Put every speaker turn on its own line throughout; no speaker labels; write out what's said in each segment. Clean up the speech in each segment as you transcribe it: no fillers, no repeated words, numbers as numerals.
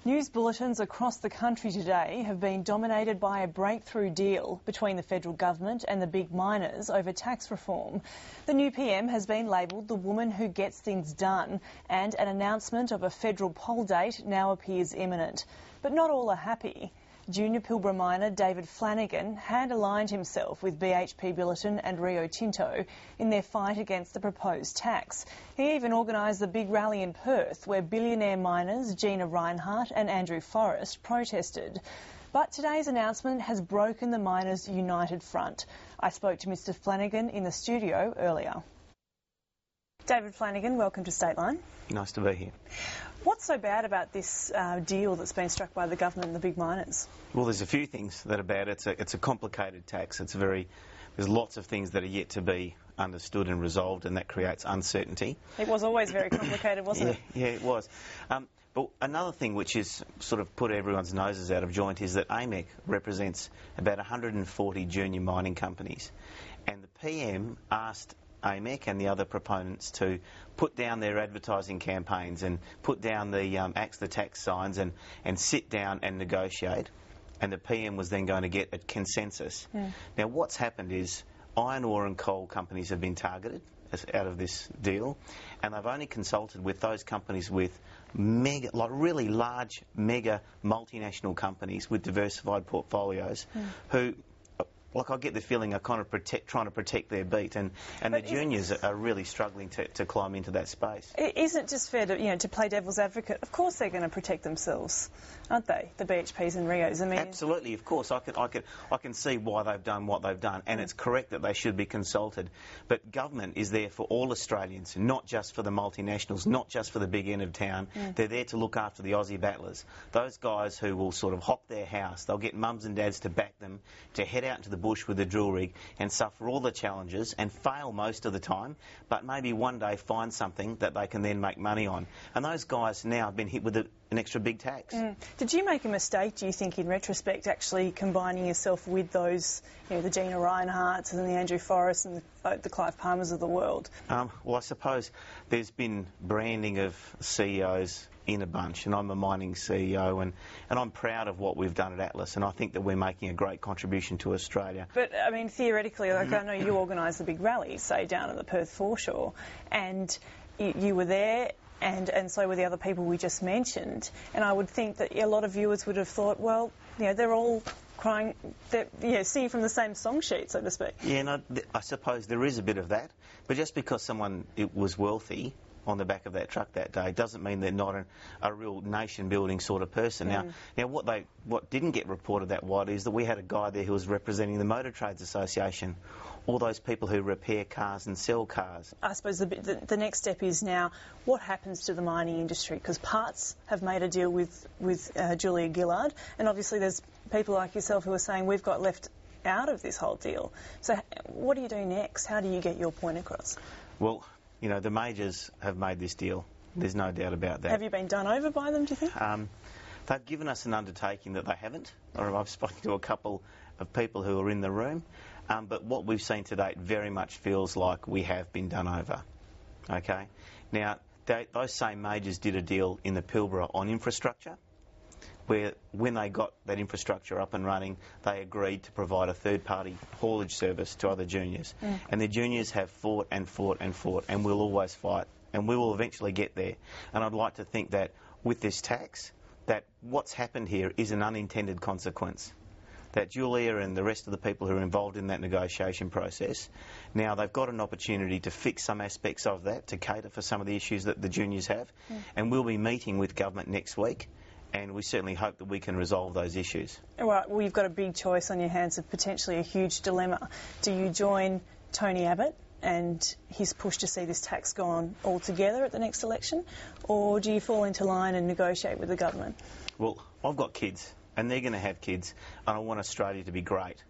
News bulletins across the country today have been dominated by a breakthrough deal between the federal government and the big miners over tax reform. The new PM has been labelled the woman who gets things done, and an announcement of a federal poll date now appears imminent. But not all are happy. Junior Pilbara miner David Flanagan had aligned himself with BHP Billiton and Rio Tinto in their fight against the proposed tax. He even organised the big rally in Perth where billionaire miners Gina Rinehart and Andrew Forrest protested. But today's announcement has broken the miners' united front. I spoke to Mr Flanagan in the studio earlier. David Flanagan, welcome to Stateline.
Nice to be here.
What's so bad about this deal that's been struck by the government and the big miners?
Well, there's a few things that are bad. It's a complicated tax. There's lots of things that are yet to be understood and resolved, and that creates uncertainty.
It was always very complicated, wasn't it?
Yeah, it was. But another thing which is sort of put everyone's noses out of joint is that AMEC represents about 140 junior mining companies, and the PM asked AMEC and the other proponents to put down their advertising campaigns and put down the axe the tax signs and sit down and negotiate, and the PM was then going to get a consensus. Yeah. Now what's happened is iron ore and coal companies have been targeted out of this deal, and they've only consulted with those companies with really large mega multinational companies with diversified portfolios who, like, I get the feeling are kind of trying to protect their beat, and the juniors are really struggling to climb into that space.
Isn't it just fair to, to play devil's advocate? Of course they're going to protect themselves, aren't they? The BHPs and Rios. I mean,
absolutely, of course. I can see why they've done what they've done, and it's correct that they should be consulted. But government is there for all Australians, not just for the multinationals, not just for the big end of town. They're there to look after the Aussie battlers. Those guys who will sort of hop their house, they'll get mums and dads to back them to head out into the bush with a drill rig and suffer all the challenges and fail most of the time, but maybe one day find something that they can then make money on. And those guys now have been hit with an extra big tax.
Did you make a mistake, do you think, in retrospect, actually combining yourself with those, the Gina Rineharts and the Andrew Forrests and the Clive Palmers of the world?
Well, I suppose there's been branding of CEOs in a bunch, and I'm a mining CEO, and I'm proud of what we've done at Atlas, and I think that we're making a great contribution to Australia.
But, I mean, theoretically, like, I know you organised the big rally, say, down at the Perth foreshore, and you were there, and so were the other people we just mentioned, and I would think that a lot of viewers would have thought, well, they're all crying, singing from the same song sheet, so to speak.
Yeah, no, I suppose there is a bit of that, but just because someone was wealthy on the back of that truck that day doesn't mean they're not a real nation-building sort of person. Now, what didn't get reported that widely is that we had a guy there who was representing the Motor Trades Association, all those people who repair cars and sell cars.
I suppose the next step is now what happens to the mining industry, because Parts have made a deal with Julia Gillard, and obviously there's people like yourself who are saying we've got left out of this whole deal. So what do you do next? How do you get your point across?
Well, the majors have made this deal. There's no doubt about that.
Have you been done over by them, do you think?
They've given us an undertaking that they haven't. Or I've spoken to a couple of people who are in the room. But what we've seen to date very much feels like we have been done over. Okay? Now, those same majors did a deal in the Pilbara on infrastructure, where when they got that infrastructure up and running, they agreed to provide a third-party haulage service to other juniors. And the juniors have fought and fought and fought, and we'll always fight, and we will eventually get there. And I'd like to think that with this tax, that what's happened here is an unintended consequence. That Julia and the rest of the people who are involved in that negotiation process, now they've got an opportunity to fix some aspects of that, to cater for some of the issues that the juniors have, and we'll be meeting with government next week, and we certainly hope that we can resolve those issues.
All right, well, you've got a big choice on your hands of potentially a huge dilemma. Do you join Tony Abbott and his push to see this tax gone altogether at the next election, or do you fall into line and negotiate with the government?
Well, I've got kids, and they're going to have kids, and I want Australia to be great.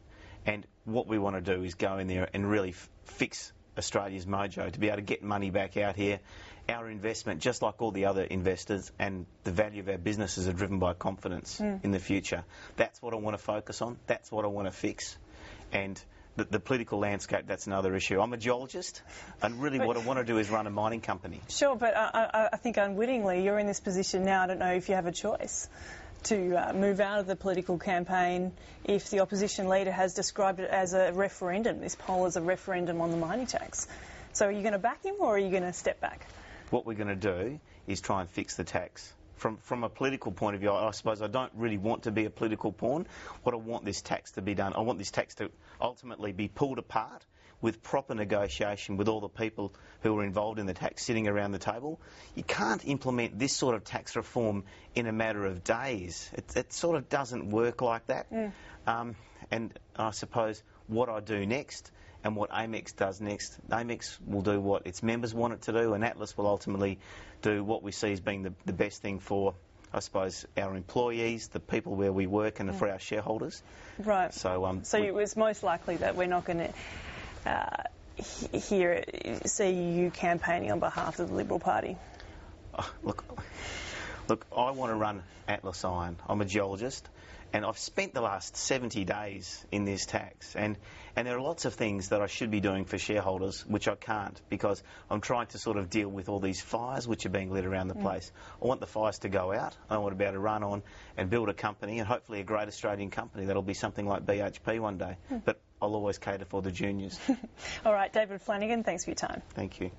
And what we want to do is go in there and really fix Australia's mojo, to be able to get money back out here. Our investment, just like all the other investors, and the value of our businesses are driven by confidence in the future. That's what I want to focus on. That's what I want to fix. And the political landscape, that's another issue. I'm a geologist, and really what I want to do is run a mining company.
Sure, but I think unwittingly you're in this position now. I don't know if you have a choice to move out of the political campaign if the opposition leader has described it as a referendum, this poll as a referendum on the mining tax. So are you going to back him or are you going to step back?
What we're going to do is try and fix the tax. From a political point of view, I suppose I don't really want to be a political pawn. What I want this tax to be done, I want this tax to ultimately be pulled apart with proper negotiation with all the people who are involved in the tax sitting around the table. You can't implement this sort of tax reform in a matter of days. It sort of doesn't work like that. And I suppose what I do next and what AMEX does next, AMEX will do what its members want it to do, and Atlas will ultimately do what we see as being the best thing for, I suppose, our employees, the people where we work, and for our shareholders.
Right.
So
it was most likely that we're not going to see you campaigning on behalf of the Liberal Party.
Look, I want to run Atlas Iron. I'm a geologist, and I've spent the last 70 days in this tax, and there are lots of things that I should be doing for shareholders which I can't because I'm trying to sort of deal with all these fires which are being lit around the place. I want the fires to go out. I want to be able to run on and build a company, and hopefully a great Australian company that'll be something like BHP one day. But I'll always cater for the juniors.
All right, David Flanagan, thanks for your time.
Thank you.